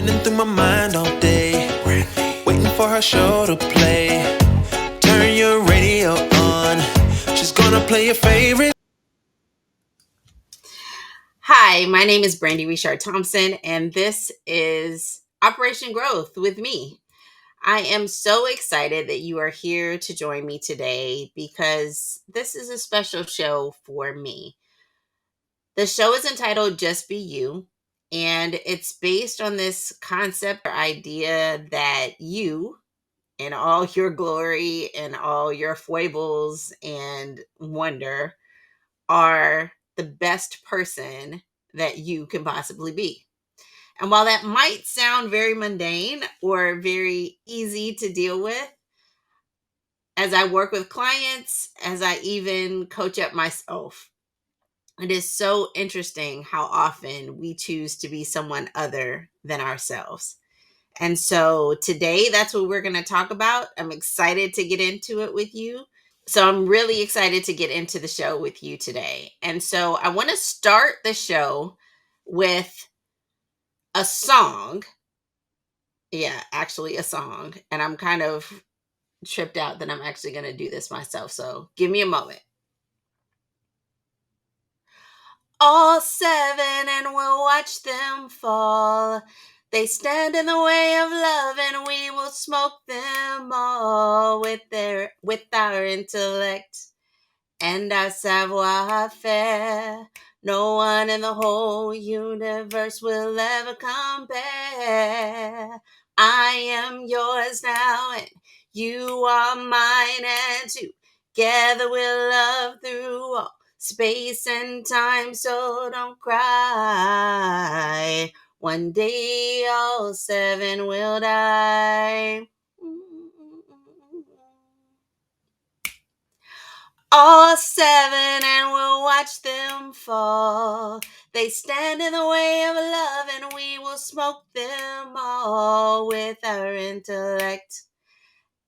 Running through my mind all day, waiting for her show to play. Turn your radio on, she's gonna play your favorite. Hi, my name is Brandi Richard Thompson, and this is Operation Growth with me. I am so excited that you are here to join me today because this is a special show for me. The show is entitled Just Be You, and it's based on this concept or idea that you, in all your glory and all your foibles and wonder, are the best person that you can possibly be. And while that might sound very mundane or very easy to deal with, as I work with clients, as I even coach up myself, it is so interesting how often we choose to be someone other than ourselves. And so today, that's what we're going to talk about. I'm excited to get into it with you. So I'm really excited to get into the show with you today. And so I want to start the show with a song. Yeah, actually a song. And I'm kind of tripped out that I'm actually going to do this myself. So give me a moment. All seven, and we'll watch them fall. They stand in the way of love, and we will smoke them all with our intellect and our savoir faire. No one in the whole universe will ever compare. I am yours now, and you are mine, and together we'll love through all space and time. So don't cry. One day all seven will die. All seven, and we'll watch them fall. They stand in the way of love, and we will smoke them all with our intellect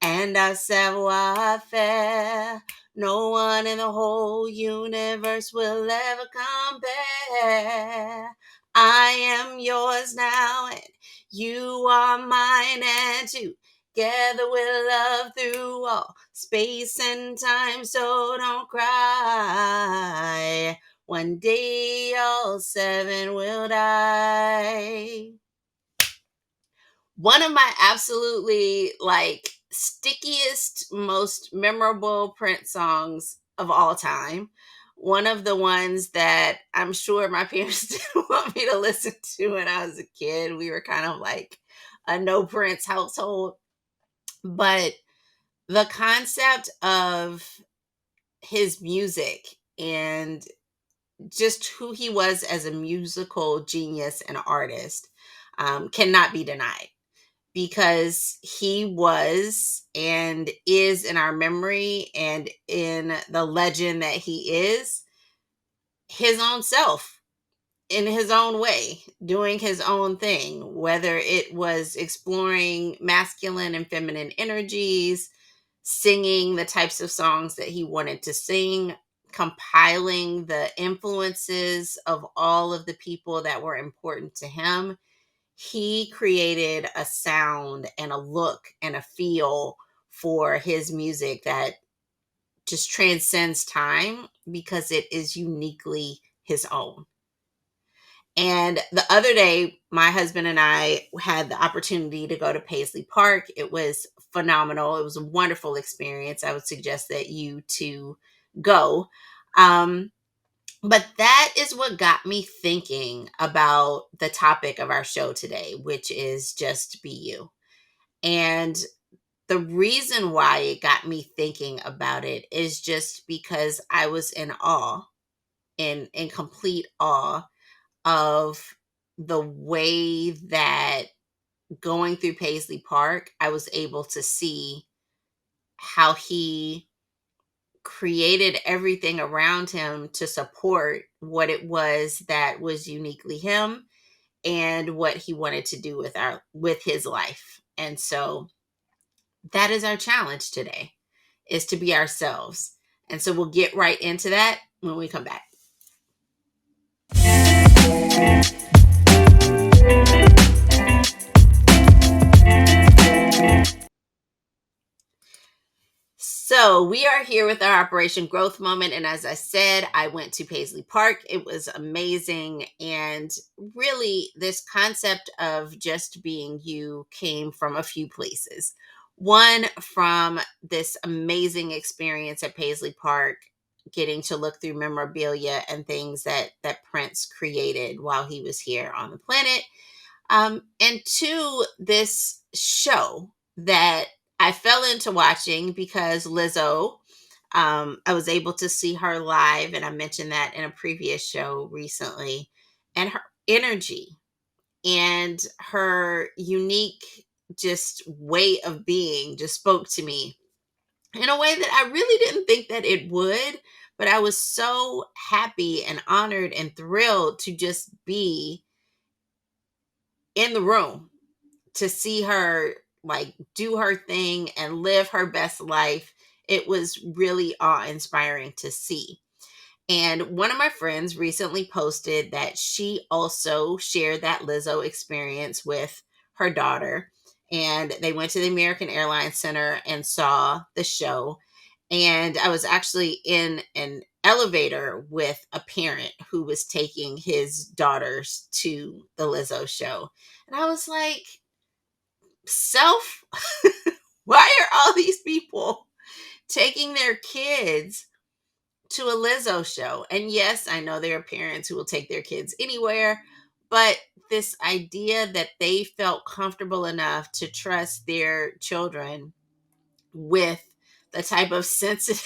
and our savoir faire. No one in the whole universe will ever compare. I am yours now, and you are mine, and together we'll love through all space and time. So don't cry. One day all seven will die. One of my absolutely stickiest, most memorable Prince songs of all time. One of the ones that I'm sure my parents didn't want me to listen to when I was a kid. We were kind of like a no Prince household. But the concept of his music and just who he was as a musical genius and artist cannot be denied, because he was and is in our memory and in the legend that he is, his own self in his own way, doing his own thing, whether it was exploring masculine and feminine energies, singing the types of songs that he wanted to sing, compiling the influences of all of the people that were important to him. He created a sound and a look and a feel for his music that just transcends time because it is uniquely his own. And the other day, my husband and I had the opportunity to go to Paisley Park. It was phenomenal. It was a wonderful experience. I would suggest that you too go. But that is what got me thinking about the topic of our show today, which is just be you. And the reason why it got me thinking about it is just because I was in awe, in complete awe of the way that going through Paisley Park, I was able to see how he created everything around him to support what it was that was uniquely him and what he wanted to do with his life. And so that is our challenge today, is to be ourselves. And so we'll get right into that when we come back. So we are here with our Operation Growth Moment. And as I said, I went to Paisley Park. It was amazing. And really, this concept of just being you came from a few places. One, from this amazing experience at Paisley Park, getting to look through memorabilia and things that Prince created while he was here on the planet. And two, this show that I fell into watching because Lizzo, I was able to see her live, and I mentioned that in a previous show recently, and her energy and her unique just way of being just spoke to me in a way that I really didn't think that it would. But I was so happy and honored and thrilled to just be in the room to see her like do her thing and live her best life. It was really awe-inspiring to see. And one of my friends recently posted that she also shared that Lizzo experience with her daughter. And they went to the American Airlines Center and saw the show. And I was actually in an elevator with a parent who was taking his daughters to the Lizzo show. And I was like, self, why are all these people taking their kids to a Lizzo show? And yes, I know there are parents who will take their kids anywhere, but this idea that they felt comfortable enough to trust their children with the type of sensitive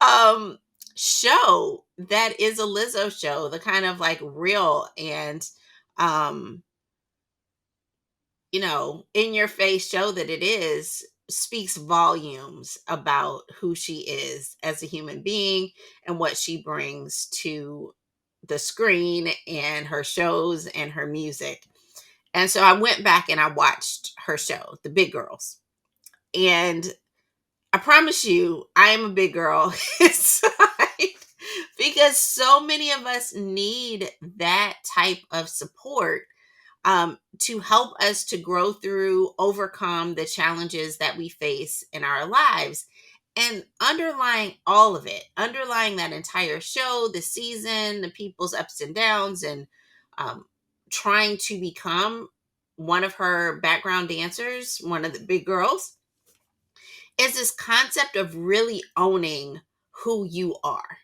um show that is a Lizzo show, the kind of like real and um in your face show that it is, speaks volumes about who she is as a human being and what she brings to the screen and her shows and her music. And so I went back and I watched her show, The Big Girls. And I promise you, I am a big girl inside because so many of us need that type of support to help us to grow through, overcome the challenges that we face in our lives. And underlying all of it, underlying that entire show, the season, the people's ups and downs, and trying to become one of her background dancers, one of the big girls, is this concept of really owning who you are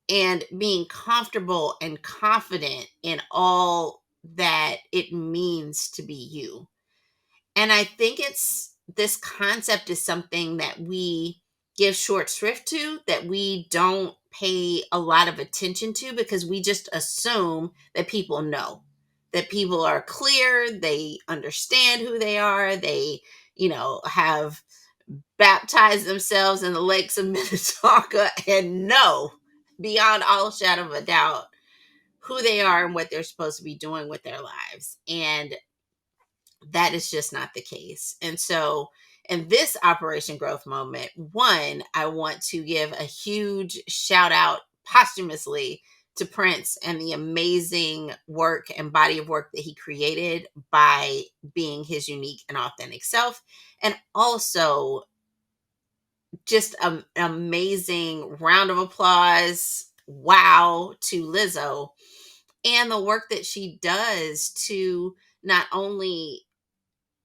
and being comfortable and confident in all that it means to be you. And I think it's this concept is something that we give short shrift to, that we don't pay a lot of attention to because we just assume that people know, that people are clear, they understand who they are, they, have baptized themselves in the lakes of Minnetonka and know beyond all shadow of a doubt who they are and what they're supposed to be doing with their lives. And that is just not the case. And so in this Operation Growth Moment, one, I want to give a huge shout out posthumously to Prince and the amazing work and body of work that he created by being his unique and authentic self. And also just an amazing round of applause, wow, to Lizzo and the work that she does to not only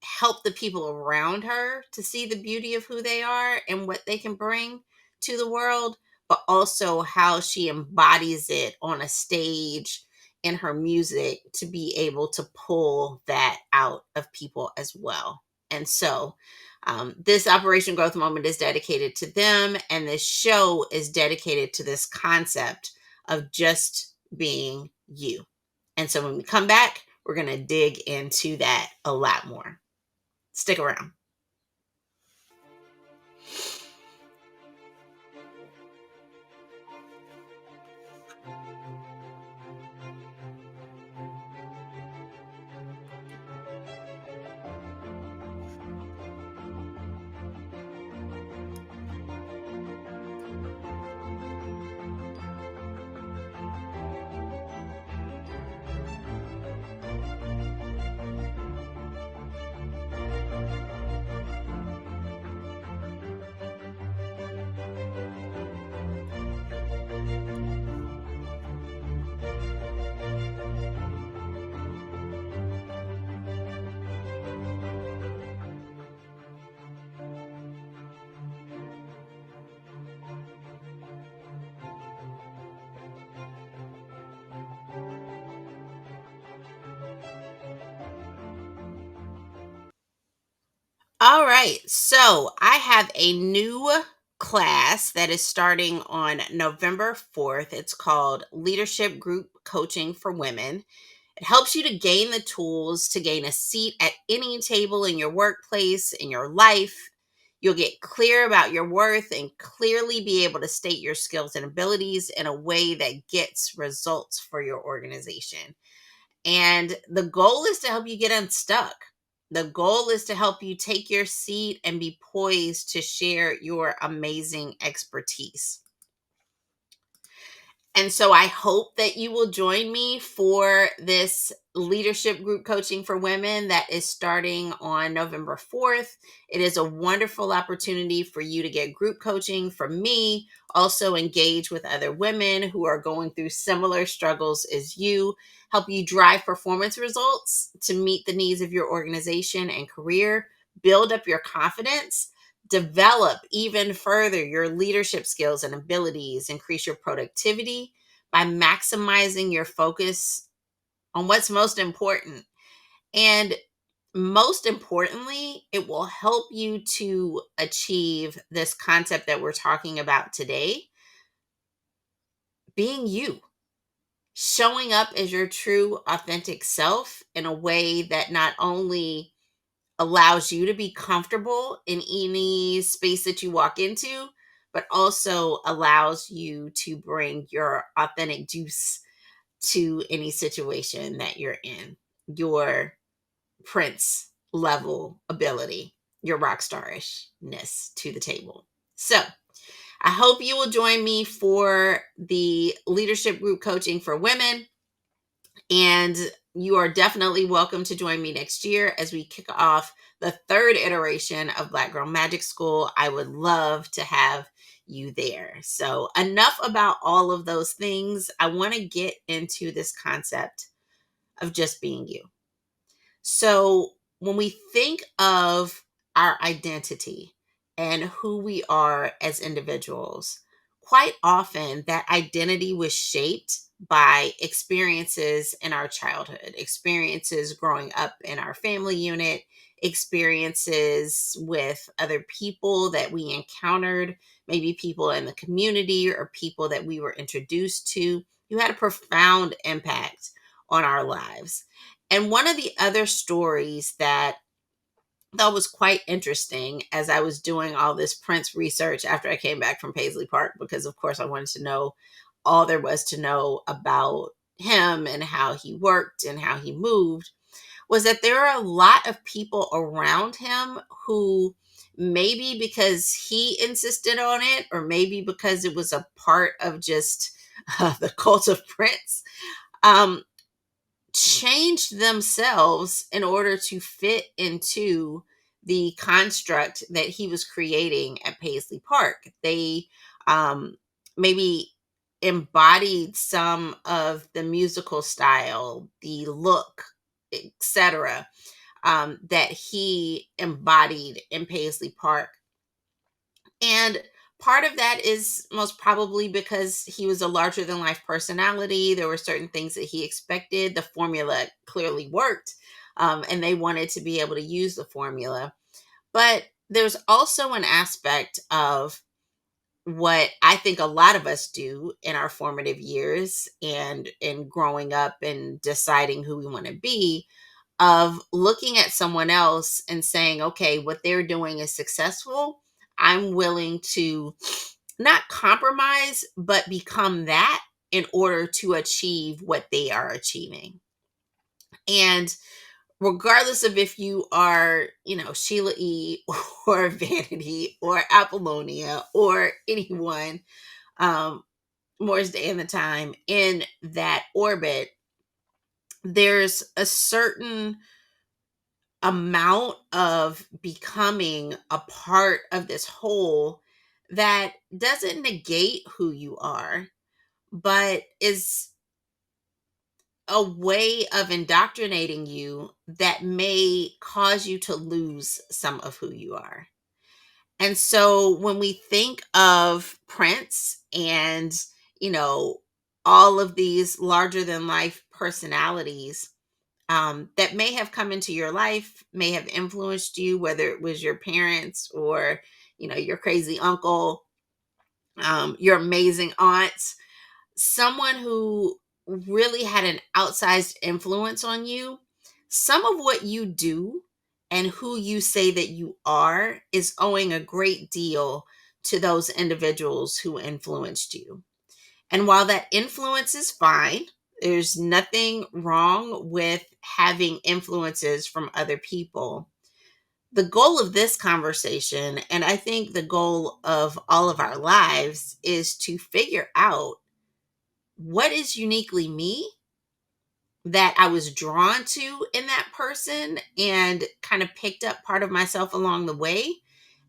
help the people around her to see the beauty of who they are and what they can bring to the world, but also how she embodies it on a stage in her music to be able to pull that out of people as well. And so this Operation Growth Moment is dedicated to them, and this show is dedicated to this concept of just being you. And so when we come back, we're going to dig into that a lot more. Stick around. All right. So I have a new class that is starting on November 4th. It's called Leadership Group Coaching for Women. It helps you to gain the tools to gain a seat at any table in your workplace, in your life. You'll get clear about your worth and clearly be able to state your skills and abilities in a way that gets results for your organization. And the goal is to help you get unstuck. The goal is to help you take your seat and be poised to share your amazing expertise. And so I hope that you will join me for this leadership group coaching for women that is starting on November 4th. It is a wonderful opportunity for you to get group coaching from me, also engage with other women who are going through similar struggles as you, help you drive performance results to meet the needs of your organization and career, build up your confidence, develop even further your leadership skills and abilities, increase your productivity by maximizing your focus on what's most important. And most importantly, it will help you to achieve this concept that we're talking about today, being you, showing up as your true, authentic self in a way that not only allows you to be comfortable in any space that you walk into, but also allows you to bring your authentic juice to any situation that you're in, your prince level ability, your rock starishness to the table. So I hope you will join me for the leadership group coaching for women. And you are definitely welcome to join me next year as we kick off the third iteration of Black Girl Magic School. I would love to have you there. So, enough about all of those things. I want to get into this concept of just being you. So, when we think of our identity and who we are as individuals, quite often that identity was shaped by experiences in our childhood, experiences growing up in our family unit, experiences with other people that we encountered, maybe people in the community or people that we were introduced to. You had a profound impact on our lives. And one of the other stories that I thought was quite interesting as I was doing all this Prince research after I came back from Paisley Park, because of course I wanted to know all there was to know about him and how he worked and how he moved, was that there are a lot of people around him who, maybe because he insisted on it, or maybe because it was a part of just the cult of Prince, um, changed themselves in order to fit into the construct that he was creating at Paisley Park. They maybe embodied some of the musical style, the look, etc., that he embodied in Paisley Park. And part of that is most probably because he was a larger than life personality. There were certain things that he expected. The formula clearly worked, and they wanted to be able to use the formula. But there's also an aspect of what I think a lot of us do in our formative years and in growing up and deciding who we want to be, of looking at someone else and saying, okay, what they're doing is successful. I'm willing to not compromise, but become that in order to achieve what they are achieving. And regardless of if you are, Sheila E. or Vanity or Apollonia or anyone, Morris Day and the Time in that orbit, there's a certain amount of becoming a part of this whole that doesn't negate who you are, but is a way of indoctrinating you that may cause you to lose some of who you are. And so when we think of Prince and, you know, all of these larger than life personalities, that may have come into your life, may have influenced you, whether it was your parents or, your crazy uncle, your amazing aunts, someone who really had an outsized influence on you. Some of what you do and who you say that you are is owing a great deal to those individuals who influenced you. And while that influence is fine, there's nothing wrong with having influences from other people. The goal of this conversation, and I think the goal of all of our lives, is to figure out what is uniquely me that I was drawn to in that person and kind of picked up part of myself along the way,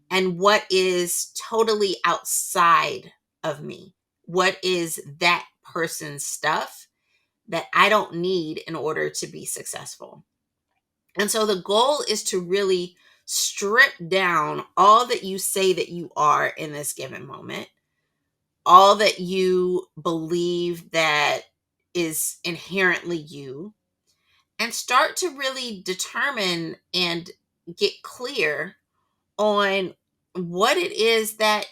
and what is totally outside of me. What is that person's stuff that I don't need in order to be successful? And so the goal is to really strip down all that you say that you are in this given moment, all that you believe that is inherently you, and start to really determine and get clear on what it is that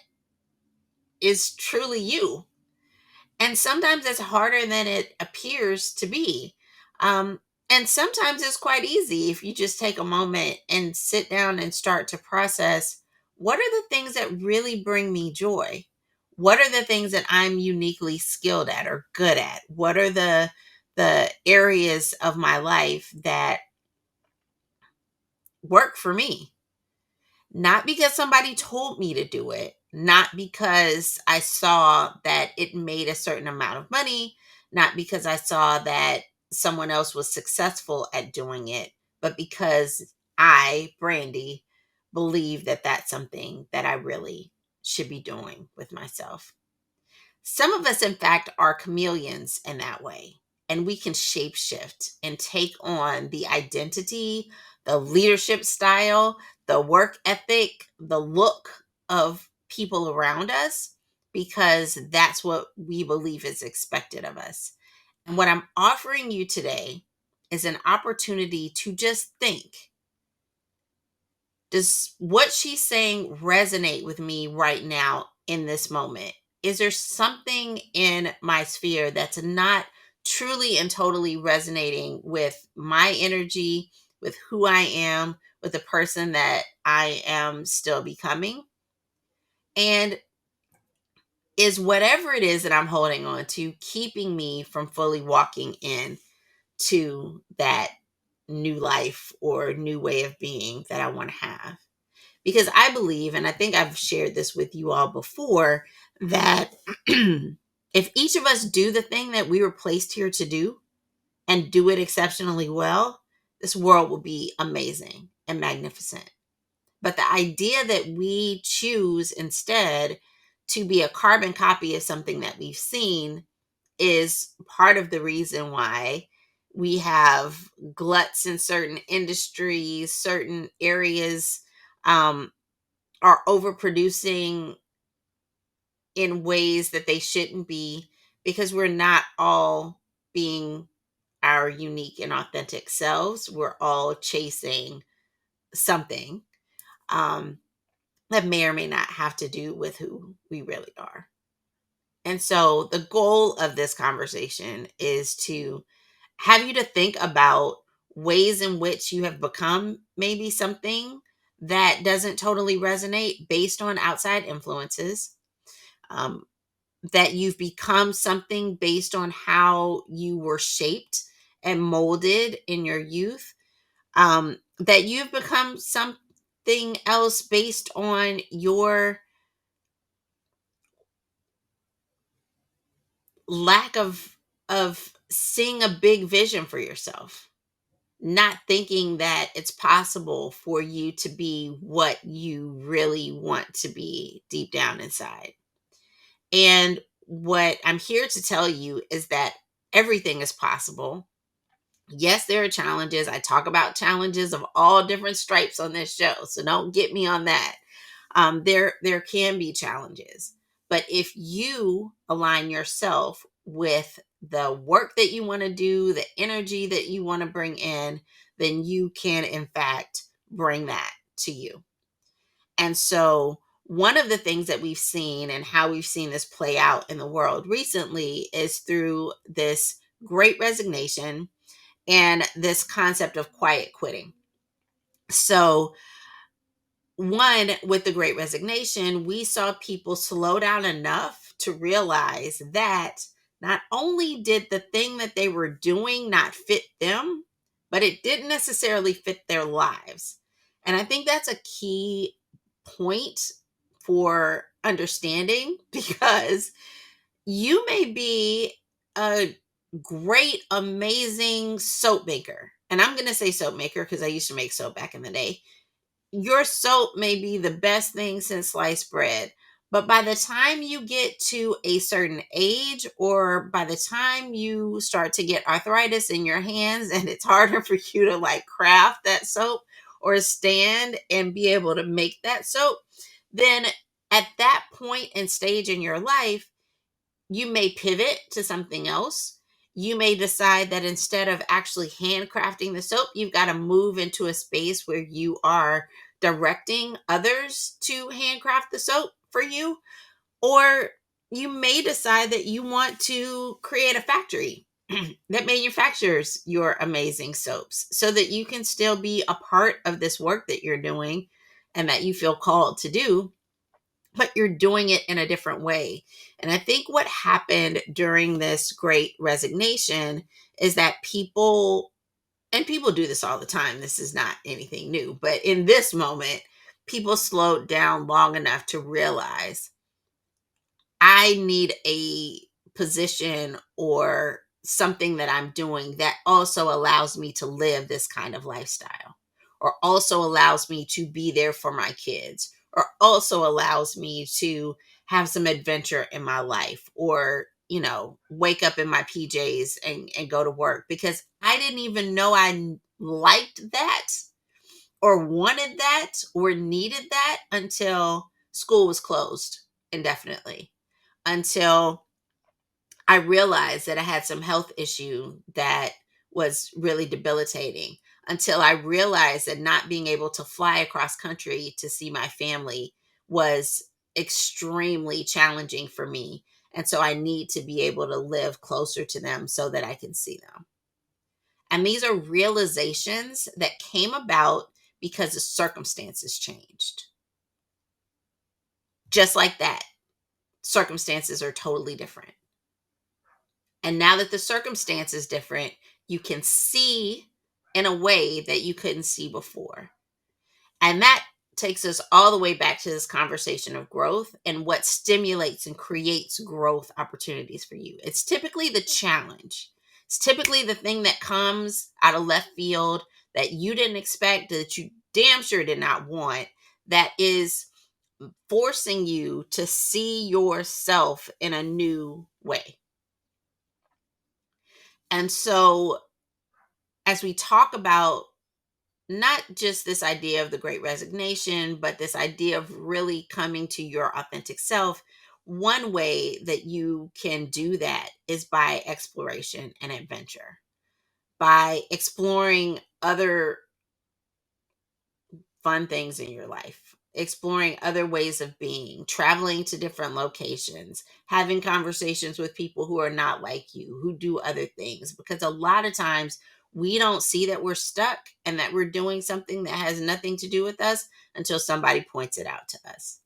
is truly you. And sometimes it's harder than it appears to be. Um, and sometimes it's quite easy if you just take a moment and sit down and start to process, what are the things that really bring me joy? What are the things that I'm uniquely skilled at or good at? What are the areas of my life that work for me? Not because somebody told me to do it, not because I saw that it made a certain amount of money, not because I saw that someone else was successful at doing it, but because I, Brandi, believe that that's something that I really should be doing with myself. Some of us, in fact, are chameleons in that way, and we can shapeshift and take on the identity, the leadership style, the work ethic, the look of people around us because that's what we believe is expected of us. And what I'm offering you today is an opportunity to just think, does what she's saying resonate with me right now in this moment? Is there something in my sphere that's not truly and totally resonating with my energy, with who I am, with the person that I am still becoming? And is whatever it is that I'm holding on to keeping me from fully walking in to that new life or new way of being that I want to have? Because I believe, and I think I've shared this with you all before, that if each of us do the thing that we were placed here to do and do it exceptionally well, this world will be amazing and magnificent. But the idea that we choose instead to be a carbon copy of something that we've seen is part of the reason why we have gluts in certain industries, certain areas, are overproducing in ways that they shouldn't be, because we're not all being our unique and authentic selves. We're all chasing something um, that may or may not have to do with who we really are. And so the goal of this conversation is to have you to think about ways in which you have become maybe something that doesn't totally resonate based on outside influences, um, that you've become something based on how you were shaped and molded in your youth, that you've become something else based on your lack of seeing a big vision for yourself, not thinking that it's possible for you to be what you really want to be deep down inside. And what I'm here to tell you is that everything is possible. Yes, there are challenges. I talk about challenges of all different stripes on this show, so don't get me on that. There can be challenges, but if you align yourself with the work that you want to do, the energy that you want to bring in, then you can, in fact, bring that to you. And so, one of the things that we've seen and how we've seen this play out in the world recently is through this great resignation and this concept of quiet quitting. So, one, with the great resignation, we saw people slow down enough to realize that not only did the thing that they were doing not fit them, but it didn't necessarily fit their lives. And I think that's a key point for understanding, because you may be a great, amazing soap maker. And I'm going to say soap maker because I used to make soap back in the day. Your soap may be the best thing since sliced bread, but by the time you get to a certain age, or by the time you start to get arthritis in your hands and it's harder for you to like craft that soap or stand and be able to make that soap, then at that point and stage in your life, you may pivot to something else. You may decide that instead of actually handcrafting the soap, you've got to move into a space where you are directing others to handcraft the soap for you. Or you may decide that you want to create a factory that manufactures your amazing soaps so that you can still be a part of this work that you're doing and that you feel called to do, but you're doing it in a different way. And I think what happened during this great resignation is that people, and people do this all the time, this is not anything new, but in this moment, people slowed down long enough to realize I need a position or something that I'm doing that also allows me to live this kind of lifestyle, or also allows me to be there for my kids, or also allows me to have some adventure in my life, or, wake up in my PJs and go to work, because I didn't even know I liked that or wanted that or needed that until school was closed indefinitely, until I realized that I had some health issue that was really debilitating, until I realized that not being able to fly across country to see my family was extremely challenging for me. And so I need to be able to live closer to them so that I can see them. And these are realizations that came about because the circumstances changed. Just like that, circumstances are totally different. And now that the circumstance is different, you can see in a way that you couldn't see before. And that takes us all the way back to this conversation of growth and what stimulates and creates growth opportunities for you. It's typically the challenge. It's typically the thing that comes out of left field that you didn't expect, that you damn sure did not want, that is forcing you to see yourself in a new way. And so, as we talk about not just this idea of the great resignation, but this idea of really coming to your authentic self, one way that you can do that is by exploration and adventure, by exploring other fun things in your life, exploring other ways of being, traveling to different locations, having conversations with people who are not like you, who do other things. Because a lot of times we don't see that we're stuck and that we're doing something that has nothing to do with us until somebody points it out to us.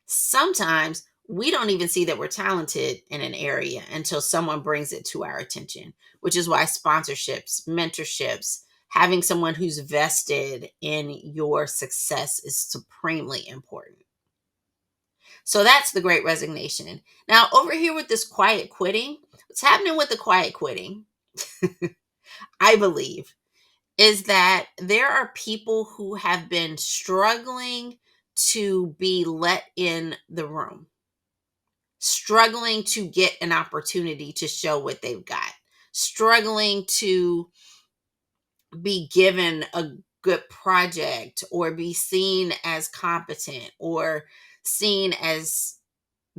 Sometimes we don't even see that we're talented in an area until someone brings it to our attention, which is why sponsorships, mentorships, having someone who's vested in your success is supremely important. So that's the great resignation. Now, over here with this quiet quitting, what's happening with the quiet quitting, I believe, is that there are people who have been struggling to be let in the room, struggling to get an opportunity to show what they've got, struggling to be given a good project or be seen as competent or seen as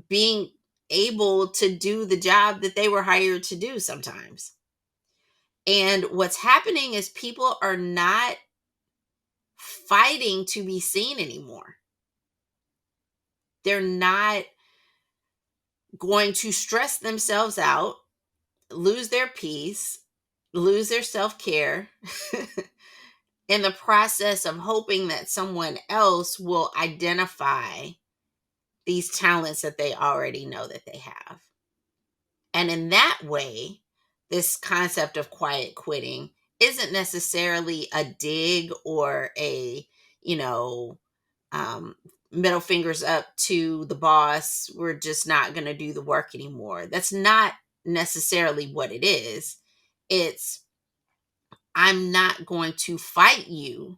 being able to do the job that they were hired to do sometimes. And what's happening is people are not fighting to be seen anymore. They're not going to stress themselves out, lose their peace, lose their self care in the process of hoping that someone else will identify these talents that they already know that they have. And in that way, this concept of quiet quitting isn't necessarily a dig or a, you know, um, middle fingers up to the boss. We're just not going to do the work anymore. That's not necessarily what it is. It's, I'm not going to fight you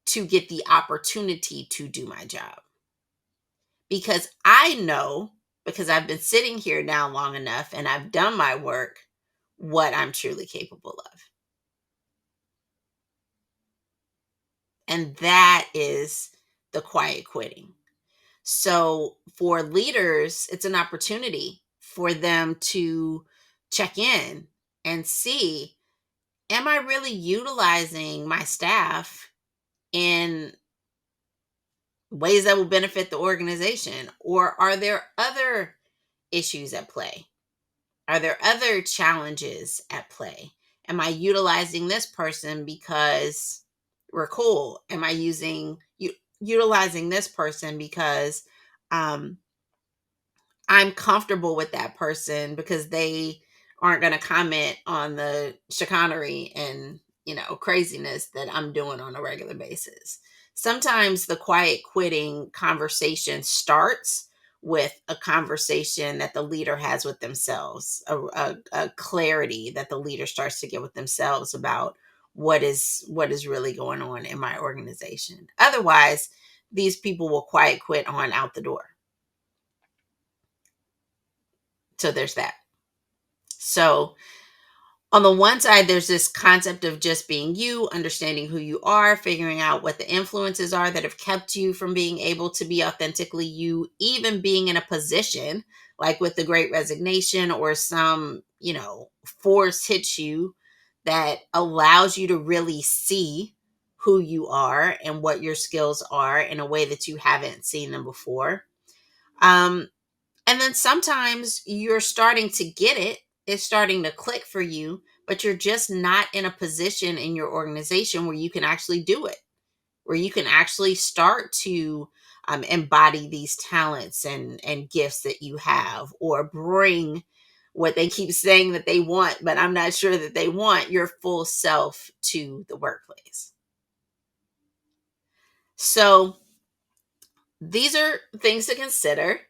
to get the opportunity to do my job. Because I know, because I've been sitting here now long enough and I've done my work, what I'm truly capable of. And that is the quiet quitting. So for leaders, it's an opportunity for them to check in and see, am I really utilizing my staff in ways that will benefit the organization? Or are there other issues at play? Are there other challenges at play? Am I utilizing this person because we're cool? Am I utilizing this person because um, I'm comfortable with that person because they aren't going to comment on the chicanery and, craziness that I'm doing on a regular basis? Sometimes the quiet quitting conversation starts with a conversation that the leader has with themselves, a clarity that the leader starts to get with themselves about what is really going on in my organization. Otherwise, these people will quiet quit on out the door. So there's that. So on the one side, there's this concept of just being you, understanding who you are, figuring out what the influences are that have kept you from being able to be authentically you, even being in a position like with the Great Resignation or some, force hits you that allows you to really see who you are and what your skills are in a way that you haven't seen them before. And then sometimes you're starting to get it. It's starting to click for you, but you're just not in a position in your organization where you can actually do it, where you can actually start to embody these talents and gifts that you have, or bring what they keep saying that they want, but I'm not sure that they want, your full self to the workplace. So these are things to consider,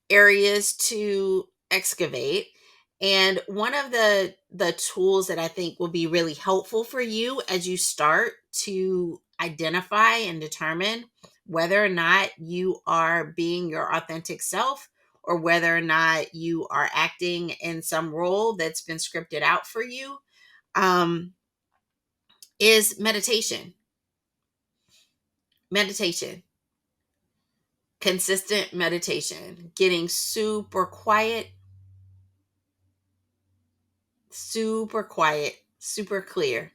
areas to excavate. And one of the tools that I think will be really helpful for you as you start to identify and determine whether or not you are being your authentic self, or whether or not you are acting in some role that's been scripted out for you, um, is meditation. Meditation. Consistent meditation. Getting super quiet, super clear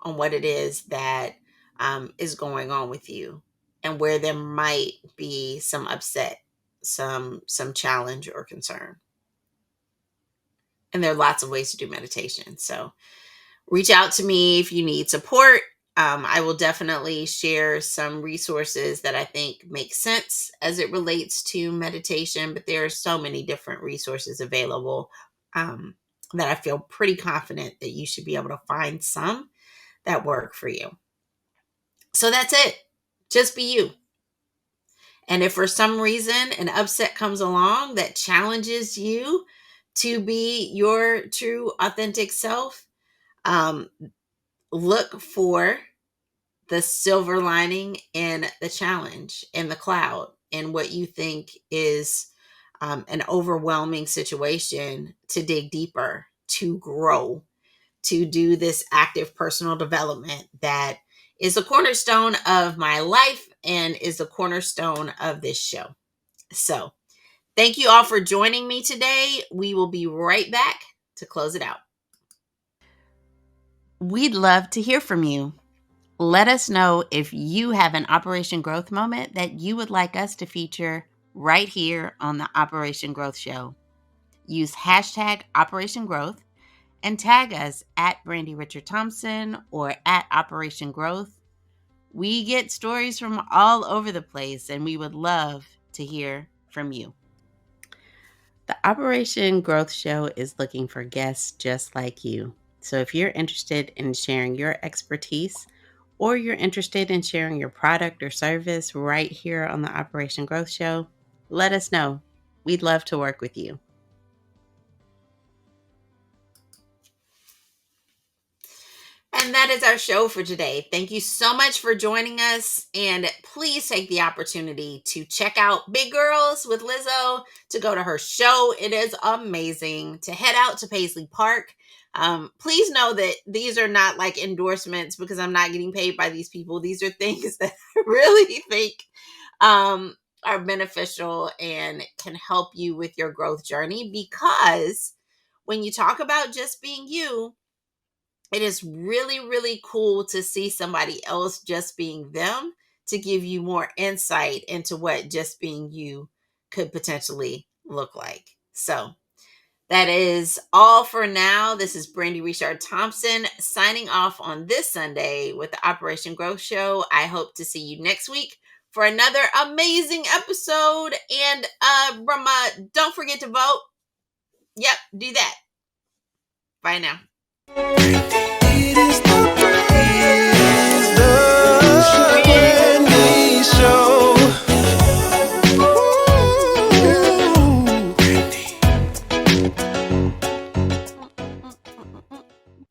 on what it is that is going on with you, and where there might be some upset, some challenge or concern. And there are lots of ways to do meditation. So reach out to me if you need support. I will definitely share some resources that I think make sense as it relates to meditation, but there are so many different resources available that I feel pretty confident that you should be able to find some that work for you. So that's it. Just be you. And if for some reason an upset comes along that challenges you to be your true authentic self, look for the silver lining in the challenge, in the cloud, in what you think is an overwhelming situation, to dig deeper, to grow, to do this active personal development that is a cornerstone of my life and is a cornerstone of this show. So Thank you all for joining me today. We will be right back to close it out. We'd love to hear from you. Let us know if you have an Operation Growth moment that you would like us to feature right here on the Operation Growth Show. Use hashtag Operation Growth and tag us at Brandi Richard Thompson or at Operation Growth. We get stories from all over the place, and we would love to hear from you. The Operation Growth Show is looking for guests just like you. So if you're interested in sharing your expertise or you're interested in sharing your product or service right here on the Operation Growth Show, let us know. We'd love to work with you. And that is our show for today. Thank you so much for joining us. And please take the opportunity to check out Big Girls with Lizzo, to go to her show. It is amazing. To head out to Paisley Park. Please know that these are not like endorsements because I'm not getting paid by these people. These are things that I really think are beneficial and can help you with your growth journey, because when you talk about just being you, it is really, really cool to see somebody else just being them, to give you more insight into what just being you could potentially look like. So that is all for now. This is Brandi Richard Thompson signing off on this Sunday with the Operation Growth Show. I hope to see you next week for another amazing episode. And don't forget to vote. Yep, do that. Bye now. It is